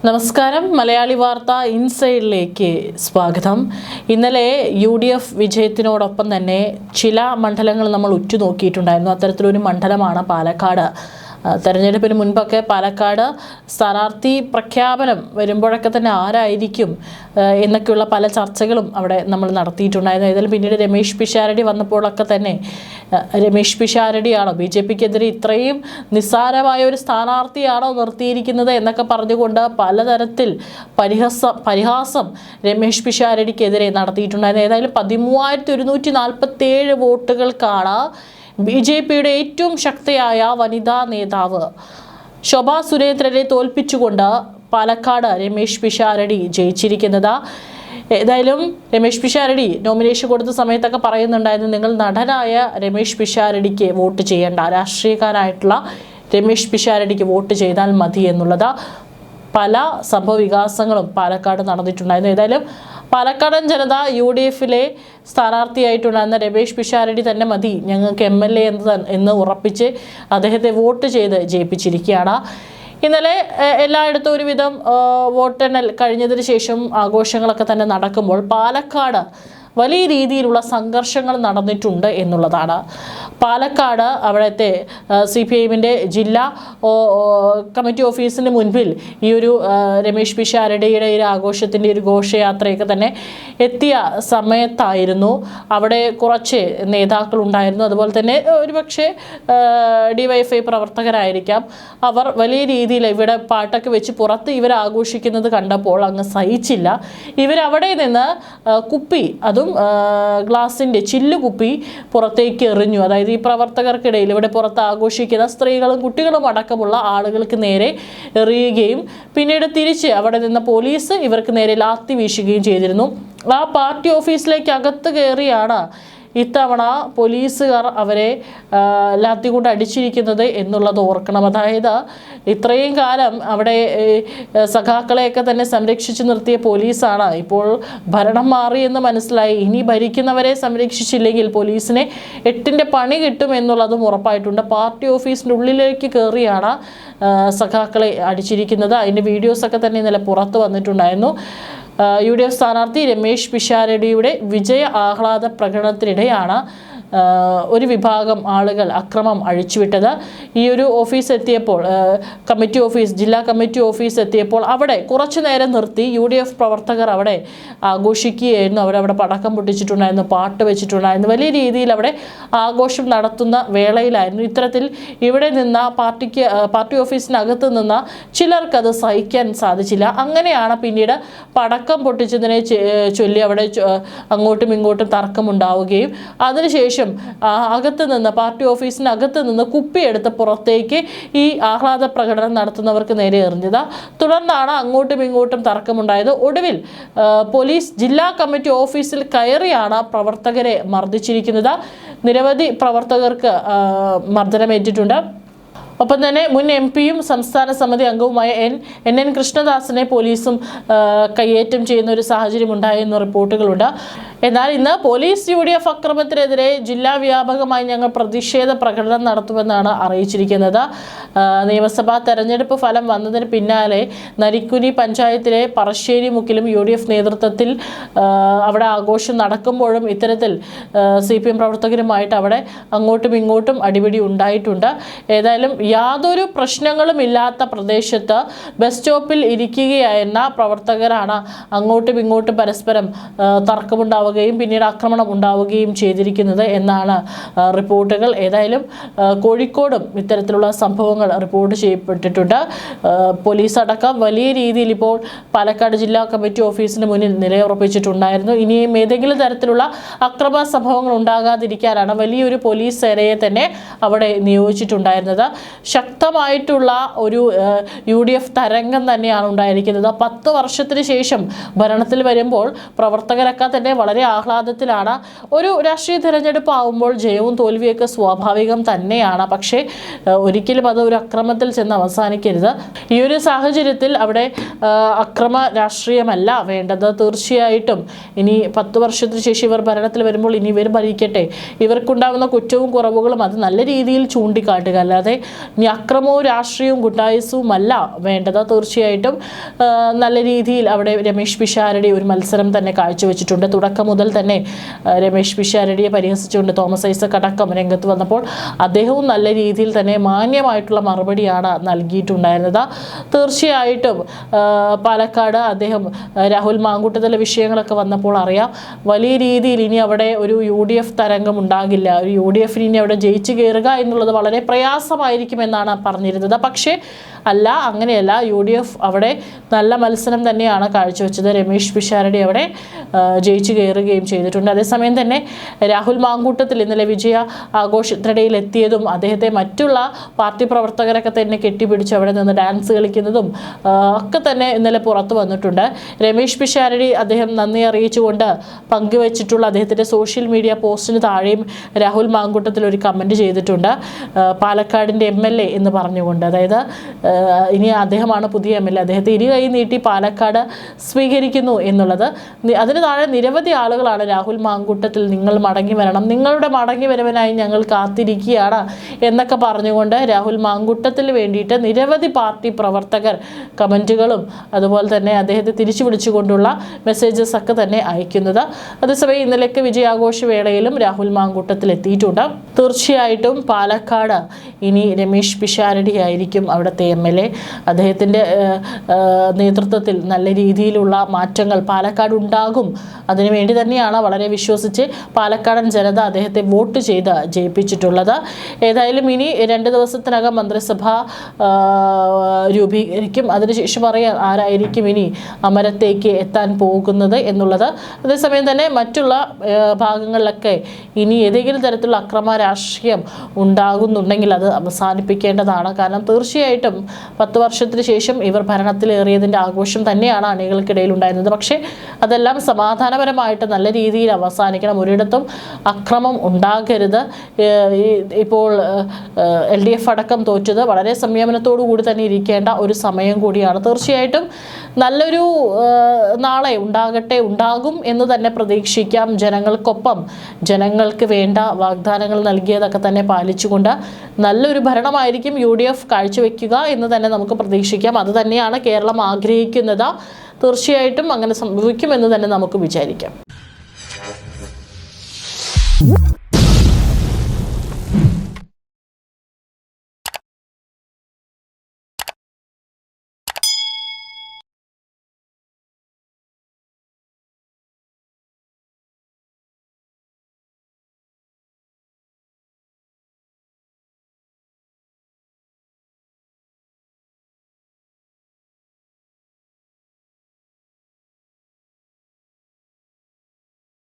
നമസ്കാരം. മലയാളി വാർത്ത ഇൻസൈഡിലേക്ക് സ്വാഗതം. ഇന്നലെ UDF വിജയത്തിനോടൊപ്പം തന്നെ ചില മണ്ഡലങ്ങൾ നമ്മൾ ഉറ്റുനോക്കിയിട്ടുണ്ടായിരുന്നു. അത്തരത്തിലൊരു മണ്ഡലമാണ് പാലക്കാട്. തെരഞ്ഞെടുപ്പിന് മുൻപൊക്കെ പാലക്കാട് സ്ഥാനാർത്ഥി പ്രഖ്യാപനം വരുമ്പോഴൊക്കെ തന്നെ ആരായിരിക്കും എന്നൊക്കെയുള്ള പല ചർച്ചകളും അവിടെ നമ്മൾ നടത്തിയിട്ടുണ്ടായിരുന്നു. ഏതായാലും പിന്നീട് രമേശ് പിഷാരടി വന്നപ്പോഴൊക്കെ തന്നെ രമേശ് പിഷാരടിയാണോ BJPക്കെതിരെ ഇത്രയും നിസ്സാരമായ ഒരു സ്ഥാനാർത്ഥിയാണോ നിർത്തിയിരിക്കുന്നത് എന്നൊക്കെ പറഞ്ഞുകൊണ്ട് പലതരത്തിൽ പരിഹാസം രമേശ് പിഷാരടിക്കെതിരെ നടത്തിയിട്ടുണ്ടായിരുന്നു. ഏതായാലും 13,147 വോട്ടുകൾക്കാണ് BJPയുടെ ഏറ്റവും ശക്തയായ വനിതാ നേതാവ് ശോഭാ സുരേന്ദ്രനെ തോൽപ്പിച്ചുകൊണ്ട് പാലക്കാട് രമേശ് പിഷാരടി ജയിച്ചിരിക്കുന്നത്. ഏതായാലും രമേശ് പിഷാരടി നോമിനേഷൻ കൊടുത്ത സമയത്തൊക്കെ പറയുന്നുണ്ടായിരുന്നു, നിങ്ങൾ നടനായ രമേശ് പിഷാരടിക്ക് വോട്ട് ചെയ്യേണ്ട, രാഷ്ട്രീയക്കാരായിട്ടുള്ള രമേശ് പിഷാരടിക്ക് വോട്ട് ചെയ്താൽ മതി എന്നുള്ളത്. പല സംഭവ വികാസങ്ങളും പാലക്കാട് നടന്നിട്ടുണ്ടായിരുന്നു. ഏതായാലും പാലക്കാടൻ ജനത UDFിലെ സ്ഥാനാർത്ഥിയായിട്ടുണ്ടായിരുന്ന രമേശ് പിഷാരടി തന്നെ മതി, ഞങ്ങൾക്ക് MLA എന്ന് ഉറപ്പിച്ച് അദ്ദേഹത്തെ വോട്ട് ചെയ്ത് ജയിപ്പിച്ചിരിക്കുകയാണ്. ഇന്നലെ എല്ലായിടത്തും ഒരുവിധം വോട്ടെണ്ണൽ കഴിഞ്ഞതിന് ശേഷം ആഘോഷങ്ങളൊക്കെ തന്നെ നടക്കുമ്പോൾ പാലക്കാട് വലിയ രീതിയിലുള്ള സംഘർഷങ്ങൾ നടന്നിട്ടുണ്ട് എന്നുള്ളതാണ്. പാലക്കാട് അവിടുത്തെ CPIഎമ്മിൻ്റെ ജില്ലാ കമ്മിറ്റി ഓഫീസിന് മുൻപിൽ ഈ ഒരു രമേശ് പിഷാരടിയുടെ ഒരു ആഘോഷത്തിൻ്റെ ഒരു ഘോഷയാത്രയൊക്കെ തന്നെ എത്തിയ സമയത്തായിരുന്നു അവിടെ കുറച്ച് നേതാക്കളുണ്ടായിരുന്നു. അതുപോലെ തന്നെ ഒരുപക്ഷെ DYFI പ്രവർത്തകരായിരിക്കാം. അവർ വലിയ രീതിയിൽ ഇവിടെ പാട്ടൊക്കെ വെച്ച് പുറത്ത് ഇവർ ആഘോഷിക്കുന്നത് കണ്ടപ്പോൾ അങ്ങ് സഹിച്ചില്ല. ഇവരവിടെ നിന്ന് കുപ്പി, അതും ഗ്ലാസിൻ്റെ ചില്ലുകുപ്പി പുറത്തേക്ക് എറിഞ്ഞു. അതായത് ഈ പ്രവർത്തകർക്കിടയിൽ ഇവിടെ പുറത്ത് ആഘോഷിക്കുന്ന സ്ത്രീകളും കുട്ടികളും അടക്കമുള്ള ആളുകൾക്ക് നേരെ എറിയുകയും പിന്നീട് തിരിച്ച് അവിടെ നിന്ന് പോലീസ് ഇവർക്ക് നേരെ ലാത്തി വീശുകയും ചെയ്തിരുന്നു. ആ പാർട്ടി ഓഫീസിലേക്ക് അകത്ത് കയറിയാണ് ഇത്തവണ പോലീസുകാർ അവരെ ലാത്തി കൊണ്ട് അടിച്ചിരിക്കുന്നത് എന്നുള്ളത് ഓർക്കണം. അതായത് ഇത്രയും കാലം അവിടെ സഖാക്കളെയൊക്കെ തന്നെ സംരക്ഷിച്ചു നിർത്തിയ പോലീസാണ് ഇപ്പോൾ ഭരണം മാറി എന്ന് മനസ്സിലായി. ഇനി ഭരിക്കുന്നവരെ സംരക്ഷിച്ചില്ലെങ്കിൽ പോലീസിനെ 8ന്റെ പണി കിട്ടും എന്നുള്ളതും ഉറപ്പായിട്ടുണ്ട്. പാർട്ടി ഓഫീസിൻ്റെ ഉള്ളിലേക്ക് കയറിയാണ് സഖാക്കളെ അടിച്ചിരിക്കുന്നത്. അതിൻ്റെ വീഡിയോസൊക്കെ തന്നെ ഇന്നലെ പുറത്ത് വന്നിട്ടുണ്ടായിരുന്നു. UDF സ്ഥാനാർത്ഥി രമേശ് പിഷാരടിയുടെ വിജയ ആഹ്ലാദ പ്രകടനത്തിനിടെയാണ് ഒരു വിഭാഗം ആളുകൾ അക്രമം അഴിച്ചുവിട്ടത്. ഈ ഒരു ഓഫീസ് എത്തിയപ്പോൾ, കമ്മിറ്റി ഓഫീസ്, ജില്ലാ കമ്മിറ്റി ഓഫീസ് എത്തിയപ്പോൾ അവിടെ കുറച്ചു നേരം നിർത്തി UDF പ്രവർത്തകർ അവിടെ ആഘോഷിക്കുകയായിരുന്നു. അവരവിടെ പടക്കം പൊട്ടിച്ചിട്ടുണ്ടായിരുന്നു, പാട്ട് വെച്ചിട്ടുണ്ടായിരുന്നു. വലിയ രീതിയിൽ അവിടെ ആഘോഷം നടത്തുന്ന വേളയിലായിരുന്നു ഇത്തരത്തിൽ ഇവിടെ നിന്ന പാർട്ടി ഓഫീസിനകത്ത് നിന്ന ചിലർക്കത് സഹിക്കാൻ സാധിച്ചില്ല. അങ്ങനെയാണ് പിന്നീട് പടക്കം പൊട്ടിച്ചതിനെ ചൊല്ലി അവിടെ അങ്ങോട്ടും ഇങ്ങോട്ടും തർക്കമുണ്ടാവുകയും അതിനുശേഷം അകത്ത് നിന്ന്, പാർട്ടി ഓഫീസിനകത്ത് നിന്ന് കുപ്പിയെടുത്ത് പുറത്തേക്ക് ഈ ആഹ്ലാദ പ്രകടനം നടത്തുന്നവർക്ക് നേരെ എറിഞ്ഞത്. തുടർന്നാണ് അങ്ങോട്ടും ഇങ്ങോട്ടും തർക്കമുണ്ടായത്. ഒടുവിൽ പോലീസ് ജില്ലാ കമ്മിറ്റി ഓഫീസിൽ കയറിയാണ് പ്രവർത്തകരെ മർദ്ദിച്ചിരിക്കുന്നത്. നിരവധി പ്രവർത്തകർക്ക് മർദ്ദനമേറ്റിട്ടുണ്ട്. ഒപ്പം തന്നെ മുൻ MPയും സംസ്ഥാന സമിതി അംഗവുമായ NN കൃഷ്ണദാസിനെ പോലീസും കയ്യേറ്റം ചെയ്യുന്ന ഒരു സാഹചര്യം ഉണ്ടായെന്ന റിപ്പോർട്ടുകളുണ്ട്. എന്നാൽ ഇന്ന് പോലീസ് UDF അക്രമത്തിനെതിരെ ജില്ലാ വ്യാപകമായി ഞങ്ങൾ പ്രതിഷേധ പ്രകടനം നടത്തുമെന്നാണ് അറിയിച്ചിരിക്കുന്നത്. നിയമസഭാ തെരഞ്ഞെടുപ്പ് ഫലം വന്നതിന് പിന്നാലെ നരിക്കുനി പഞ്ചായത്തിലെ പറശ്ശേരി മുക്കിലും UDF നേതൃത്വത്തിൽ അവിടെ ആഘോഷം നടക്കുമ്പോഴും ഇത്തരത്തിൽ CPM പ്രവർത്തകരുമായിട്ട് അവിടെ അങ്ങോട്ടും ഇങ്ങോട്ടും അടിപിടി ഉണ്ടായിട്ടുണ്ട്. ഏതായാലും യാതൊരു പ്രശ്നങ്ങളും ഇല്ലാത്ത പ്രദേശത്ത് ബസ് സ്റ്റോപ്പിൽ ഇരിക്കുകയായിരുന്ന പ്രവർത്തകരാണ് അങ്ങോട്ടും ഇങ്ങോട്ടും പരസ്പരം തർക്കമുണ്ടാവുകയും പിന്നീട് ആക്രമണം ഉണ്ടാവുകയും ചെയ്തിരിക്കുന്നത് എന്നാണ് റിപ്പോർട്ടുകൾ. ഏതായാലും കോഴിക്കോടും ഇത്തരത്തിലുള്ള സംഭവങ്ങൾ റിപ്പോർട്ട് ചെയ്യപ്പെട്ടിട്ടുണ്ട്. പോലീസ് അടക്കം വലിയ രീതിയിൽ ഇപ്പോൾ പാലക്കാട് ജില്ലാ കമ്മിറ്റി ഓഫീസിന് മുന്നിൽ നിലയുറപ്പിച്ചിട്ടുണ്ടായിരുന്നു. ഇനിയും ഏതെങ്കിലും തരത്തിലുള്ള അക്രമ സംഭവങ്ങൾ ഉണ്ടാകാതിരിക്കാനാണ് വലിയൊരു പോലീസ് സേനയെ തന്നെ അവിടെ നിയോഗിച്ചിട്ടുണ്ടായിരുന്നത്. ശക്തമായിട്ടുള്ള ഒരു UDF തരംഗം തന്നെയാണ് ഉണ്ടായിരിക്കുന്നത്. 10 വർഷത്തിന് ശേഷം ഭരണത്തിൽ വരുമ്പോൾ പ്രവർത്തകരൊക്കെ തന്നെ വളരെ ആഹ്ലാദത്തിലാണ്. ഒരു രാഷ്ട്രീയ തിരഞ്ഞെടുപ്പ് ആകുമ്പോൾ ജയവും തോൽവിയൊക്കെ സ്വാഭാവികം തന്നെയാണ്. പക്ഷേ ഒരിക്കലും അത് ഒരു അക്രമത്തിൽ ചെന്ന് അവസാനിക്കരുത്. ഈ ഒരു സാഹചര്യത്തിൽ അവിടെ അക്രമ രാഷ്ട്രീയമല്ല വേണ്ടത്. തീർച്ചയായിട്ടും ഇനി 10 വർഷത്തിന് ശേഷം ഇവർ ഭരണത്തിൽ വരുമ്പോൾ ഇനി ഇവർ ഭരിക്കട്ടെ, ഇവർക്കുണ്ടാകുന്ന കുറ്റവും കുറവുകളും അത് നല്ല രീതിയിൽ ചൂണ്ടിക്കാട്ടുക, അല്ലാതെ ഇനി അക്രമവും രാഷ്ട്രീയവും ഗുണ്ടായുസവും അല്ല വേണ്ടത്. തീർച്ചയായിട്ടും നല്ല രീതിയിൽ അവിടെ രമേശ് പിഷാരടി ഒരു മത്സരം തന്നെ കാഴ്ചവെച്ചിട്ടുണ്ട്. തുടക്കം മുതൽ തന്നെ രമേശ് പിഷാരടിയെ പരിഹസിച്ചുകൊണ്ട് തോമസ് ഐസക് അടക്കം രംഗത്ത് വന്നപ്പോൾ അദ്ദേഹവും നല്ല രീതിയിൽ തന്നെ മാന്യമായിട്ടുള്ള മറുപടിയാണ് നൽകിയിട്ടുണ്ടായിരുന്നത്. തീർച്ചയായിട്ടും പാലക്കാട് അദ്ദേഹം രാഹുൽ മാങ്കൂട്ടത്തിലെ വിഷയങ്ങളൊക്കെ വന്നപ്പോൾ അറിയാം വലിയ രീതിയിൽ ഇനി അവിടെ ഒരു UDF തരംഗം ഉണ്ടാകില്ല, ഒരു UDFന് ഇനി അവിടെ ജയിച്ചു കയറുക എന്നുള്ളത് വളരെ പ്രയാസമായിരിക്കുമെന്നാണ് പറഞ്ഞിരുന്നത്. പക്ഷേ അല്ല, അങ്ങനെയല്ല. UDF അവിടെ നല്ല മത്സരം തന്നെയാണ് കാഴ്ചവെച്ചത്. രമേശ് പിഷാരടി അവിടെ ജയിച്ചു കയറുകയും ചെയ്തിട്ടുണ്ട്. അതേസമയം തന്നെ രാഹുൽ മാങ്കൂട്ടത്തിൽ ഇന്നലെ വിജയ ആഘോഷത്തിനിടയിൽ എത്തിയതും അദ്ദേഹത്തെ മറ്റുള്ള പാർട്ടി പ്രവർത്തകരൊക്കെ തന്നെ കെട്ടിപ്പിടിച്ച് അവിടെ നിന്ന് ഡാൻസ് കളിക്കുന്നതും ഒക്കെ തന്നെ ഇന്നലെ പുറത്തു വന്നിട്ടുണ്ട്. രമേശ് പിഷാരടി അദ്ദേഹം നന്ദി അറിയിച്ചുകൊണ്ട് പങ്കുവച്ചിട്ടുള്ള അദ്ദേഹത്തിൻ്റെ സോഷ്യൽ മീഡിയ പോസ്റ്റിന് താഴെയും രാഹുൽ മാങ്കൂട്ടത്തിൽ ഒരു കമൻറ്റ് ചെയ്തിട്ടുണ്ട്. പാലക്കാടിൻ്റെ MLA എന്ന് പറഞ്ഞുകൊണ്ട്, അതായത് ഇനി അദ്ദേഹമാണ് പുതിയ MLA, അദ്ദേഹത്തെ ഇരു കൈ നീട്ടി പാലക്കാട് സ്വീകരിക്കുന്നു എന്നുള്ളത്. അതിന് താഴെ നിരവധി ആളുകളാണ് രാഹുൽ മാങ്കൂട്ടത്തിൽ നിങ്ങൾ മടങ്ങി വരണം, നിങ്ങളുടെ മടങ്ങി വരവനായി ഞങ്ങൾ കാത്തിരിക്കുകയാണ് എന്നൊക്കെ പറഞ്ഞുകൊണ്ട് രാഹുൽ മാങ്കൂട്ടത്തിന് വേണ്ടിയിട്ട് നിരവധി പാർട്ടി പ്രവർത്തകർ കമൻറ്റുകളും അതുപോലെ തന്നെ അദ്ദേഹത്തെ തിരിച്ചു വിളിച്ചുകൊണ്ടുള്ള മെസ്സേജസ് ഒക്കെ തന്നെ അയക്കുന്നത്. അതേസമയം ഇന്നലെയൊക്കെ വിജയാഘോഷ വേളയിലും രാഹുൽ മാങ്കൂട്ടത്തിൽ എത്തിയിട്ടുണ്ട്. തീർച്ചയായിട്ടും പാലക്കാട് ഇനി രമേശ് പിഷാരടി ആയിരിക്കും അവിടുത്തെ MLA. അദ്ദേഹത്തിൻ്റെ നേതൃത്വത്തിൽ നല്ല രീതിയിലുള്ള മാറ്റങ്ങൾ പാലക്കാട് ഉണ്ടാകും. അതിനുവേണ്ടി തന്നെയാണ് വളരെ വിശ്വസിച്ച് പാലക്കാടൻ ജനത അദ്ദേഹത്തെ വോട്ട് ചെയ്ത് ജയിപ്പിച്ചിട്ടുള്ളത്. ഏതായാലും ഇനി 2 ദിവസത്തിനകം മന്ത്രിസഭ രൂപീകരിക്കും. അതിനുശേഷം അറിയാം ആരായിരിക്കും ഇനി അമരത്തേക്ക് എത്താൻ പോകുന്നത് എന്നുള്ളത്. അതേസമയം തന്നെ മറ്റുള്ള ഭാഗങ്ങളിലൊക്കെ ഇനി ഏതെങ്കിലും തരത്തിലുള്ള അക്രമ രാഷ്ട്രീയം ഉണ്ടാകുന്നുണ്ടെങ്കിൽ അത് അവസാനിപ്പിക്കേണ്ടതാണ്. കാരണം തീർച്ചയായിട്ടും 10 വർഷത്തിന് ശേഷം ഇവർ ഭരണത്തിലേറിയതിൻ്റെ ആഘോഷം തന്നെയാണ് അണികൾക്കിടയിൽ ഉണ്ടായിരുന്നത്. പക്ഷേ അതെല്ലാം സമാധാനപരമായിട്ട് നല്ല രീതിയിൽ അവസാനിക്കണം. ഒരിടത്തും അക്രമം ഉണ്ടാകരുത്. ഇപ്പോൾ LDF അടക്കം തോറ്റത് വളരെ സംയമനത്തോടു കൂടി തന്നെ ഇരിക്കേണ്ട ഒരു സമയം കൂടിയാണ്. തീർച്ചയായിട്ടും നല്ലൊരു നാളെ ഉണ്ടാകും എന്ന് തന്നെ പ്രതീക്ഷിക്കാം. ജനങ്ങൾക്കൊപ്പം ജനങ്ങൾക്ക് വേണ്ട വാഗ്ദാനങ്ങൾ നൽകിയതൊക്കെ തന്നെ പാലിച്ചുകൊണ്ട് നല്ലൊരു ഭരണമായിരിക്കും UDF കാഴ്ചവെക്കുക എന്ന് തന്നെ നമുക്ക് പ്രതീക്ഷിക്കാം. അത് തന്നെയാണ് കേരളം ആഗ്രഹിക്കുന്നത്. തീർച്ചയായിട്ടും അങ്ങനെ സംഭവിക്കുമെന്ന് തന്നെ നമുക്ക് വിചാരിക്കാം.